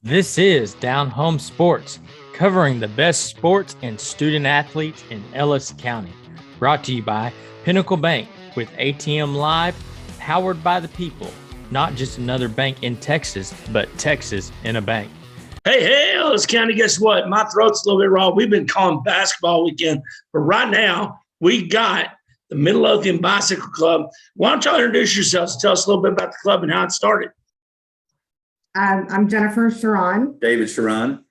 This is DownHome Sports, covering the best sports and student athletes in Ellis County. Brought to you by Pinnacle Bank with ATM Live, powered by the people. Not just another bank in Texas, but Texas in a bank. Hey, Ellis County, guess what? My throat's a little bit raw. We've been calling basketball weekend, but right now we got the Midlothian Bicycle Club. Why don't y'all introduce yourselves? Tell us a little bit about the club and how it started. I'm Jennifer Sharon, David Sharon.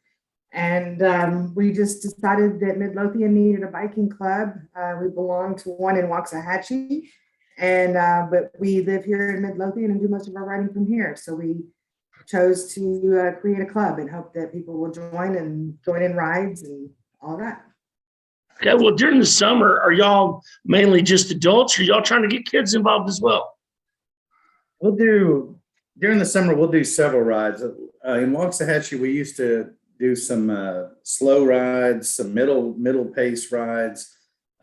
and we just decided that Midlothian needed a biking club. We belong to one in Waxahachie, and but we live here in Midlothian and do most of our riding from here. So we chose to create a club and hope that people will join in rides and all that. Okay, well, during the summer, are y'all mainly just adults or y'all trying to get kids involved as well? During the summer, we'll do several rides. In Waxahachie, we used to do some slow rides, some middle pace rides.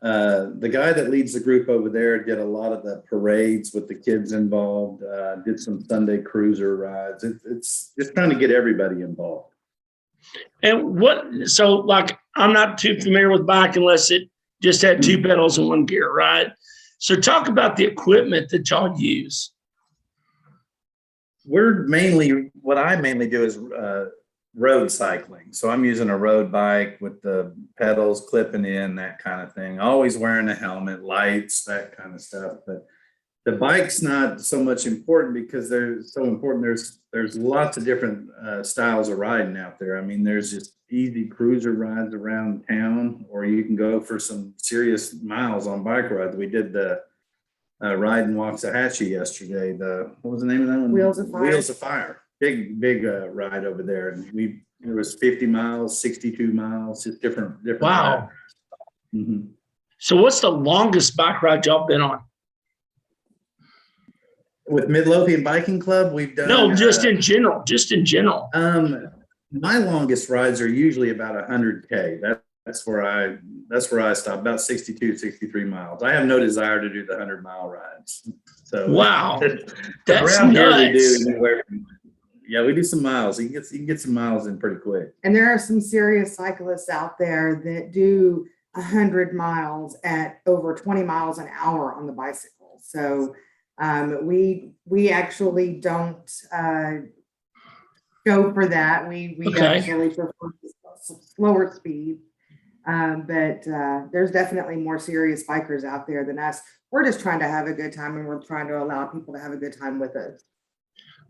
The guy that leads the group over there did a lot of the parades with the kids involved, did some Sunday cruiser rides. It's just trying to get everybody involved. And like, I'm not too familiar with bike unless it just had two pedals and one gear, right? So talk about the equipment that y'all use. What I mainly do is road cycling. So I'm using a road bike with the pedals clipping in, that kind of thing. Always wearing a helmet, lights, that kind of stuff. But the bike's not so much important because they're so important. There's lots of different styles of riding out there. I mean, there's just easy cruiser rides around town, or you can go for some serious miles on bike rides. We did the ride in Waxahachie yesterday. What was the name of that one? Wheels of Fire. Wheels of Fire. Big ride over there, and it was 50 miles, 62 miles, just different. Wow. Mm-hmm. So what's the longest bike ride y'all been on? With Midlothian Biking Club, we've done. No, just in general. My longest rides are usually about 100K. That's where I stop, about 62, 63 miles. I have no desire to do the 100-mile rides. So wow, that's around here nuts. We do some miles. You can get some miles in pretty quick. And there are some serious cyclists out there that do 100 miles at over 20 miles an hour on the bicycle. So we actually don't go for that. We actually prefer slower speed. But there's definitely more serious bikers out there than us. We're just trying to have a good time, and we're trying to allow people to have a good time with us.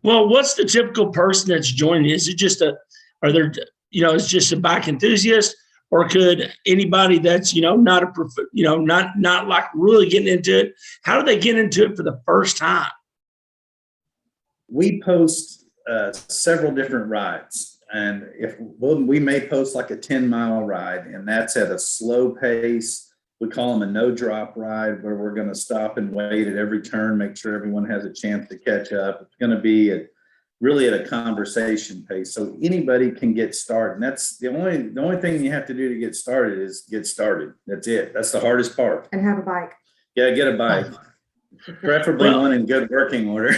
Well, what's the typical person that's joining? Is it just it's just a bike enthusiast, or could anybody that's, not not like really getting into it? How do they get into it for the first time? We post several different rides, and we may post like a 10-mile ride, and that's at a slow pace. We call them a no drop ride, where we're going to stop and wait at every turn, make sure everyone has a chance to catch up. It's going to be really at a conversation pace, so anybody can get started. And that's the only thing you have to do to get started is get started. That's it. That's the hardest part. And have a bike. Yeah, get a bike, preferably one in good working order.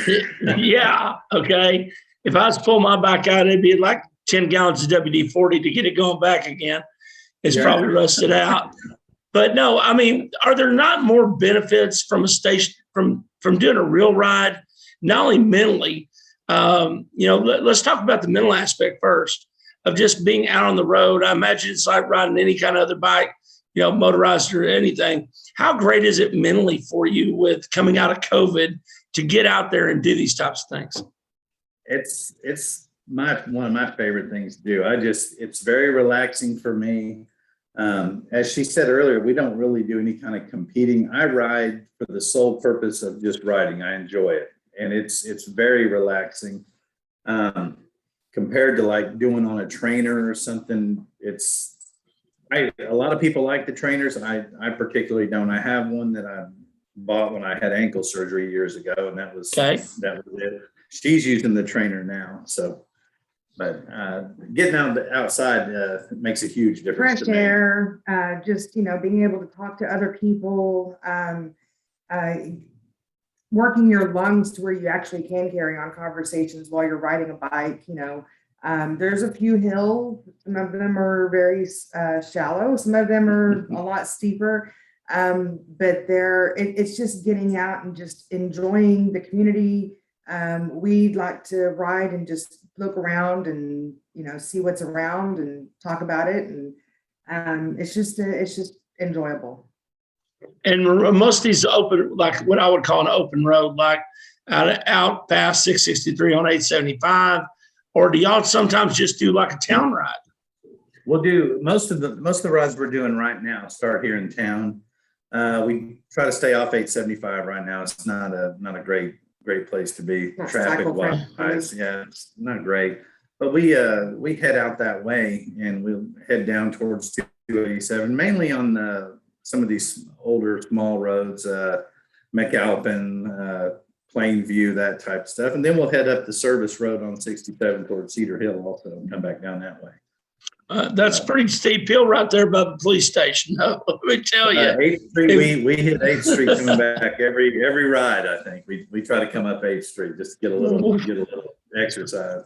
Yeah. Okay. If I was to pull my bike out, it'd be like 10 gallons of WD-40 to get it going back again. It's probably rusted out. But no, I mean, are there not more benefits from from doing a real ride, not only mentally? Let's talk about the mental aspect first of just being out on the road. I imagine it's like riding any kind of other bike, motorized or anything. How great is it mentally for you with coming out of COVID to get out there and do these types of things? It's one of my favorite things to do. It's very relaxing for me. As she said earlier, we don't really do any kind of competing. I ride for the sole purpose of just riding. I enjoy it, and it's very relaxing. Compared to like doing on a trainer or something, a lot of people like the trainers, and I particularly don't. I have one that I bought when I had ankle surgery years ago, and that was it. She's using the trainer now, so. But getting outside makes a huge difference. Fresh air, just being able to talk to other people, working your lungs to where you actually can carry on conversations while you're riding a bike. There's a few hills. Some of them are very shallow. Some of them are a lot steeper. But it's just getting out and just enjoying the community. We'd like to ride and just look around and, see what's around and talk about it. And it's just enjoyable. And most of these open, like what I would call an open road, like out past 663 on 875, or do y'all sometimes just do like a town ride? We'll do most of the rides we're doing right now start here in town. We try to stay off 875 right now. It's not a great place to be traffic wise. Yeah, it's not great. But we head out that way and we'll head down towards 287, mainly on some of these older small roads, McAlpin, Plainview, that type of stuff. And then we'll head up the service road on 67 towards Cedar Hill also and come back down that way. That's pretty steep hill right there by the police station. Let me tell you. 8th Street, we hit 8th Street coming back every ride. I think we try to come up 8th Street just to get a little exercise.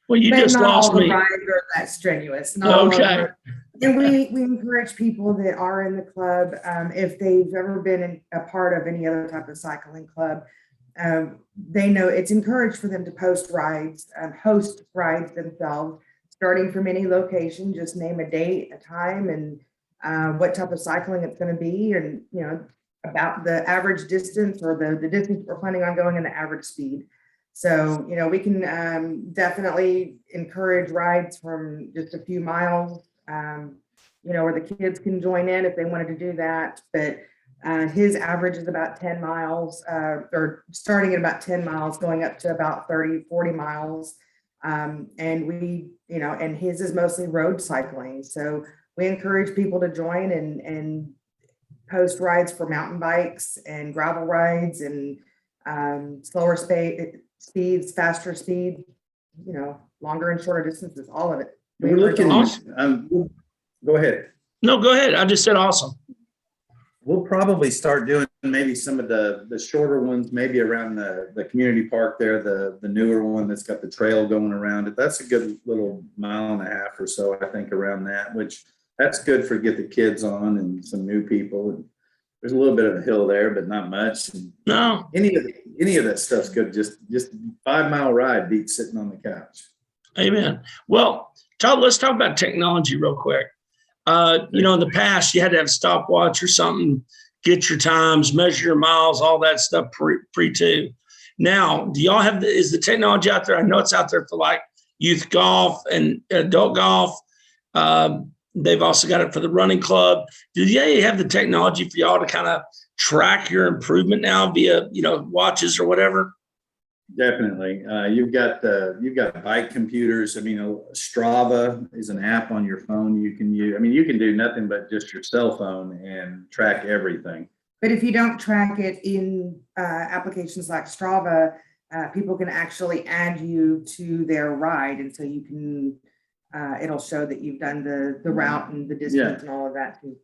Well, you But just not lost all the me. rides are that strenuous. Not all of Okay. them are. And we encourage people that are in the club, if they've ever been a part of any other type of cycling club, they know it's encouraged for them to host rides themselves, starting from any location. Just name a date, a time, and what type of cycling it's going to be, and about the average distance or the distance we're planning on going and the average speed. So we can definitely encourage rides from just a few miles, where the kids can join in if they wanted to do that. But his average is about 10 miles, or starting at about 10 miles, going up to about 30, 40 miles. And and his is mostly road cycling. So we encourage people to join and post rides for mountain bikes and gravel rides and slower speeds, faster speed, longer and shorter distances, all of it. We're looking. Go ahead. No, go ahead. I just said awesome. We'll probably start doing maybe some of the shorter ones, maybe around the community park there, the newer one that's got the trail going around it. That's a good little mile and a half or so, I think, around that, which that's good for get the kids on and some new people. And there's a little bit of a hill there, but not much. And No. any of that stuff's good. Just 5 mile ride beats sitting on the couch. Amen. Well, let's talk about technology real quick. In the past, you had to have a stopwatch or something, get your times, measure your miles, all that stuff pre too. Now, do y'all have is the technology out there? I know it's out there for like youth golf and adult golf. They've also got it for the running club. Do they have the technology for y'all to kind of track your improvement now via, watches or whatever? Definitely. You've got bike computers. I mean, Strava is an app on your phone you can use. I mean, you can do nothing but just your cell phone and track everything. But if you don't track it in applications like Strava, people can actually add you to their ride. And so you can, it'll show that you've done the route and the distance and all of that too.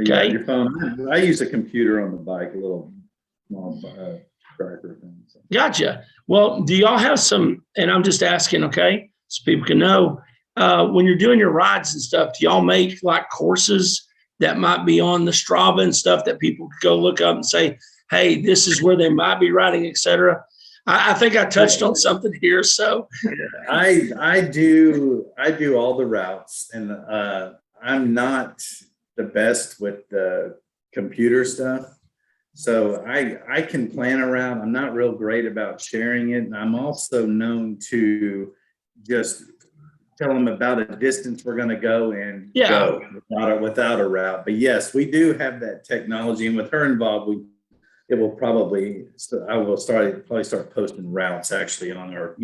Okay. Your phone. I use a computer on the bike, a little small tracker thing. So. Gotcha. Well, do y'all have some, and I'm just asking, okay, so people can know, when you're doing your rides and stuff, do y'all make like courses that might be on the Strava and stuff that people could go look up and say, hey, this is where they might be riding, et cetera? I think I touched on something here. So I do all the routes, and I'm not the best with the computer stuff. So I can plan around. I'm not real great about sharing it. And I'm also known to just tell them about a distance we're going to go and go without a route. But yes, we do have that technology, and with her involved, I will probably start posting routes actually on our,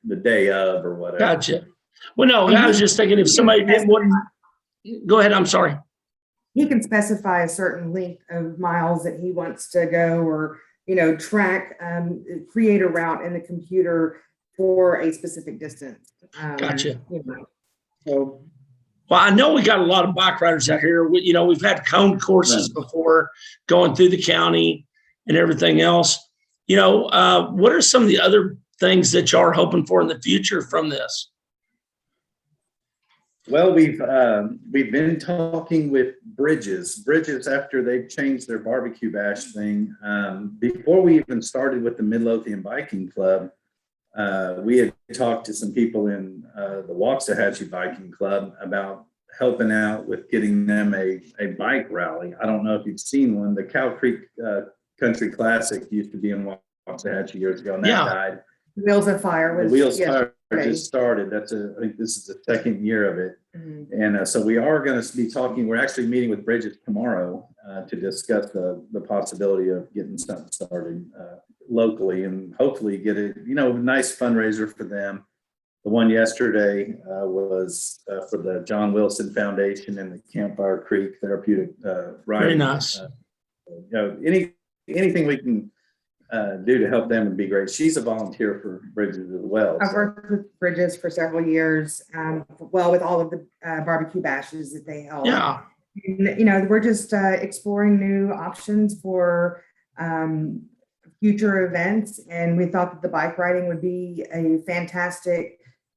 the day of or whatever. Gotcha. Well, no, I was just thinking if somebody didn't want, go ahead. I'm sorry. He can specify a certain length of miles that he wants to go, or, track, create a route in the computer for a specific distance. Gotcha. So. Well, I know we got a lot of bike riders out here. We've had cone courses before going through the county and everything else. What are some of the other things that y'all are hoping for in the future from this? Well, we've been talking with Bridges after they've changed their barbecue bash thing. Before we even started with the Midlothian Biking Club, we had talked to some people in the Waxahachie Biking Club about helping out with getting them a bike rally. I don't know if you've seen one. The Cow Creek Country Classic used to be in Waxahachie years ago, and that died. Wheels of Fire was. The Wheels of Fire yesterday. just started. I think this is the second year of it. And so we are going to be talking. We're actually meeting with Bridget tomorrow to discuss the possibility of getting something started locally and hopefully get a nice fundraiser for them. The one yesterday was for the John Wilson Foundation and the Campfire Creek Therapeutic Riding. Very nice. Anything we can do to help them would be great. She's a volunteer for Bridges as well. I've worked with Bridges for several years, with all of the barbecue bashes that they held. Yeah. And, we're just exploring new options for future events, and we thought that the bike riding would be a fantastic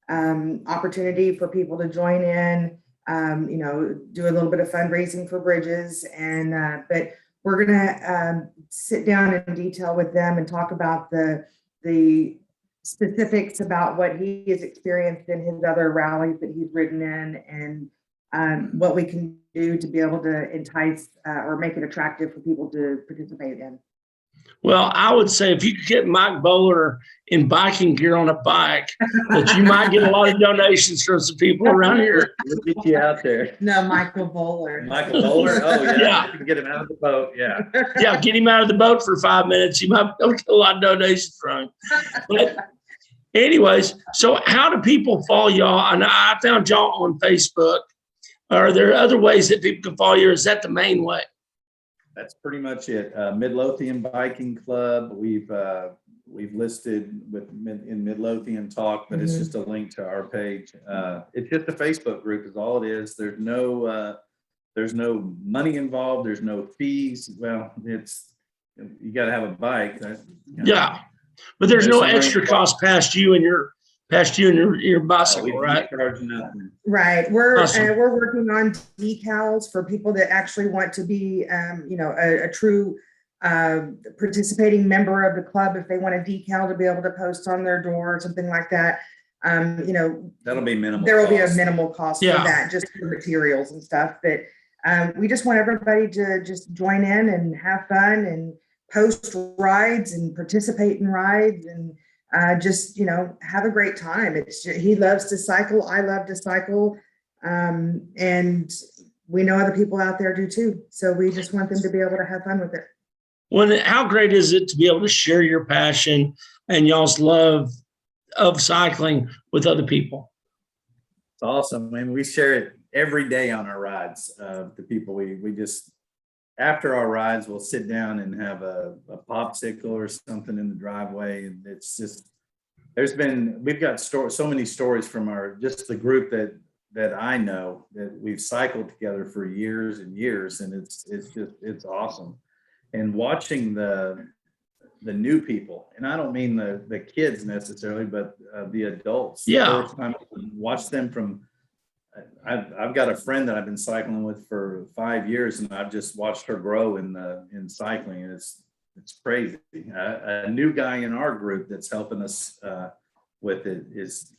opportunity for people to join in, do a little bit of fundraising for Bridges, and but we're gonna sit down in detail with them and talk about the specifics about what he has experienced in his other rallies that he's ridden in, and what we can do to be able to entice or make it attractive for people to participate in. Well, I would say if you could get Mike Bowler in biking gear on a bike, that you might get a lot of donations from some people around here. We'll get you out there. No, Michael Bowler. Michael Bowler? Oh, yeah. Yeah. You can get him out of the boat. Yeah. Yeah, get him out of the boat for 5 minutes. You might get a lot of donations from him. But anyways, so how do people follow y'all? And I found y'all on Facebook. Are there other ways that people can follow you, or is that the main way? That's pretty much it. Midlothian Biking Club. We've listed in Midlothian Talk, but it's just a link to our page. It's just a Facebook group is all it is. There's no money involved. There's no fees. Well, you got to have a bike. Yeah, but there's no extra cost past you and your bicycle, right? Right. We're Awesome. We're working on decals for people that actually want to be, a true participating member of the club. If they want a decal to be able to post on their door or something like that, that'll be minimal. There will be a minimal cost for Yeah. that, just for materials and stuff. But we just want everybody to just join in and have fun and post rides and participate in rides and have a great time. He loves to cycle. I love to cycle. And we know other people out there do too. So we just want them to be able to have fun with it. Well, how great is it to be able to share your passion and y'all's love of cycling with other people? It's awesome. I mean, we share it every day on our rides. The people we just, after our rides, we'll sit down and have a popsicle or something in the driveway. And it's just, we've got so many stories from the group that I know that we've cycled together for years and years. And it's awesome. And watching the new people, and I don't mean the kids necessarily, but the adults. Yeah. The first time I watch them from, I've got a friend that I've been cycling with for 5 years, and I've just watched her grow in cycling. And it's crazy. A new guy in our group that's helping us with it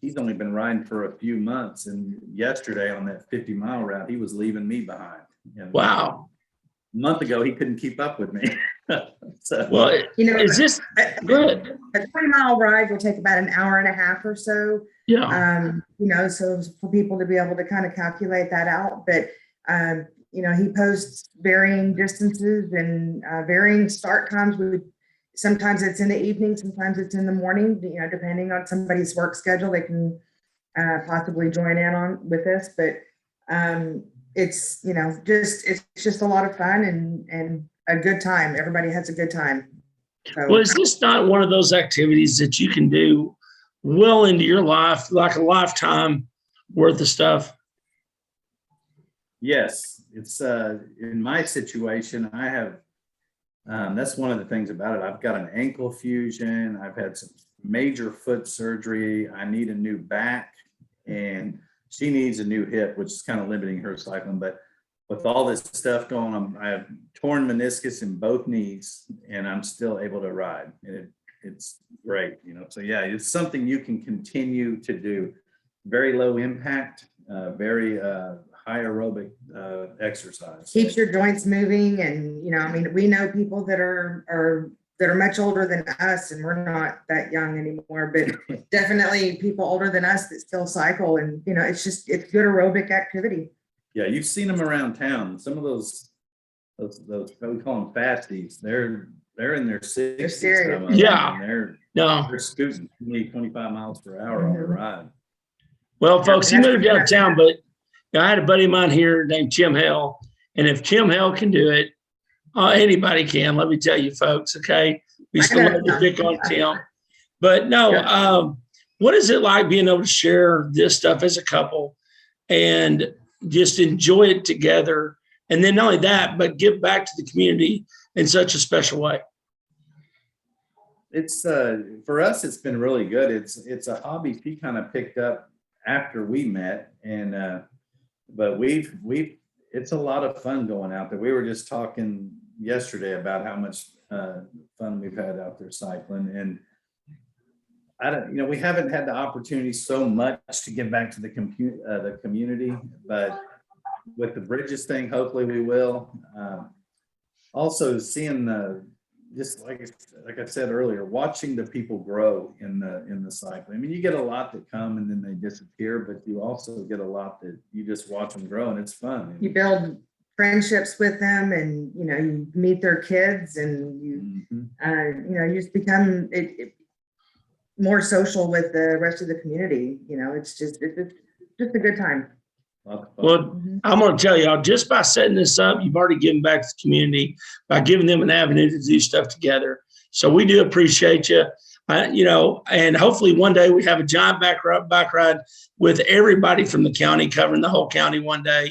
he's only been riding for a few months, and yesterday on that 50-mile route, he was leaving me behind. And Wow. a month ago, he couldn't keep up with me. So, Well, is this good? A 20-mile ride will take about an hour and a half or so. Yeah. So for people to be able to kind of calculate that out, but he posts varying distances and varying start times. Sometimes it's in the evening, sometimes it's in the morning, depending on somebody's work schedule, they can possibly join in on with this, but it's just a lot of fun and a good time. Everybody has a good time. So, Well, is this not one of those activities that you can do well into your life, like a lifetime worth of stuff? yes, it's in my situation, I have that's one of the things about it. I've got an ankle fusion. I've had some major foot surgery. I need a new back. And she needs a new hip, which is kind of limiting her cycling. But with all this stuff going on, I have torn meniscus in both knees, and I'm still able to ride. And it's great, So yeah, it's something you can continue to do. Very low impact, very high aerobic exercise. Keeps your joints moving, and we know people that are much older than us, and we're not that young anymore, but definitely people older than us that still cycle, and it's good aerobic activity. Yeah, you've seen them around town. Some of those we call them fasties. They're in their 60s. They're serious. Yeah. They're scooting 25 miles per hour on the ride. Well, folks, he moved downtown, but I had a buddy of mine here named Jim Hell, and if Jim Hell can do it, anybody can. Let me tell you, folks. Okay, we still love to pick on Tim, but no. What is it like being able to share this stuff as a couple and just enjoy it together? And then not only that, but give back to the community in such a special way. It's for us, it's been really good. It's a hobby he kind of picked up after we met, and but it's a lot of fun going out there. We were just talking yesterday about how much fun we've had out there cycling, and we haven't had the opportunity so much to give back to the community, but with the bridges thing, hopefully we will. Also seeing just like I said earlier, watching the people grow in the cycling. I mean, you get a lot that come and then they disappear, but you also get a lot that you just watch them grow, and it's fun. You build friendships with them, and you meet their kids, and you you just become more social with the rest of the community. It's just a good time. Well, I'm going to tell y'all, just by setting this up, you've already given back to the community by giving them an avenue to do stuff together. So we do appreciate you, and hopefully one day we have a giant bike ride with everybody from the county, covering the whole county one day,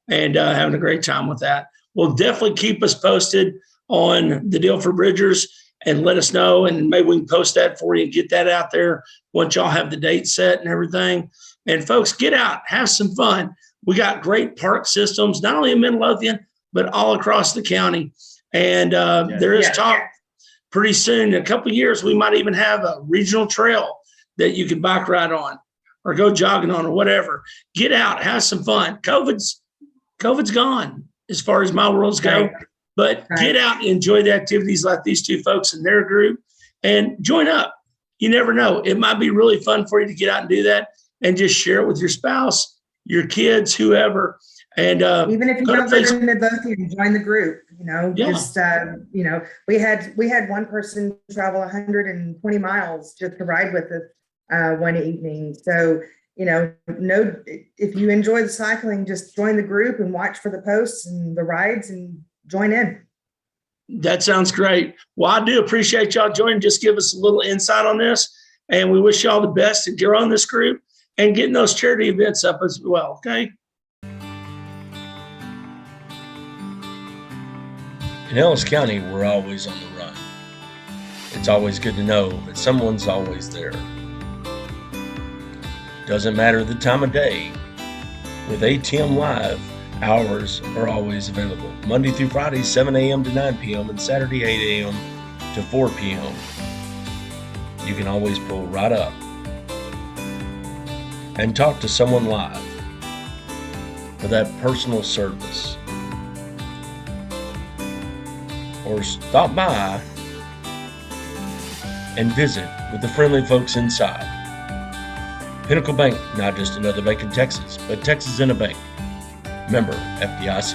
and having a great time with that. Well, definitely keep us posted on the deal for Bridgers and let us know, and maybe we can post that for you and get that out there once y'all have the date set and everything. And folks, get out, have some fun. We got great park systems, not only in Midlothian, but all across the county. And there is talk pretty soon, in a couple of years, we might even have a regional trail that you can bike ride on or go jogging on or whatever. Get out, have some fun. COVID's gone as far as my worlds go, but get out and enjoy the activities like these two folks and their group, and join up. You never know. It might be really fun for you to get out and do that, and just share it with your spouse, your kids, whoever. And even if you don't live in Midlothian, join the group. Just we had one person travel 120 miles just to ride with us one evening. So if you enjoy the cycling, just join the group and watch for the posts and the rides and join in. That sounds great. Well, I do appreciate y'all joining. Just give us a little insight on this, and we wish y'all the best and get on this group and getting those charity events up as well, okay? In Ellis County, we're always on the run. It's always good to know that someone's always there. Doesn't matter the time of day. With ATM Live, hours are always available. Monday through Friday, 7 a.m. to 9 p.m. and Saturday, 8 a.m. to 4 p.m. You can always pull right up and talk to someone live for that personal service. Or stop by and visit with the friendly folks inside. Pinnacle Bank, not just another bank in Texas, but Texas in a bank. Member FDIC.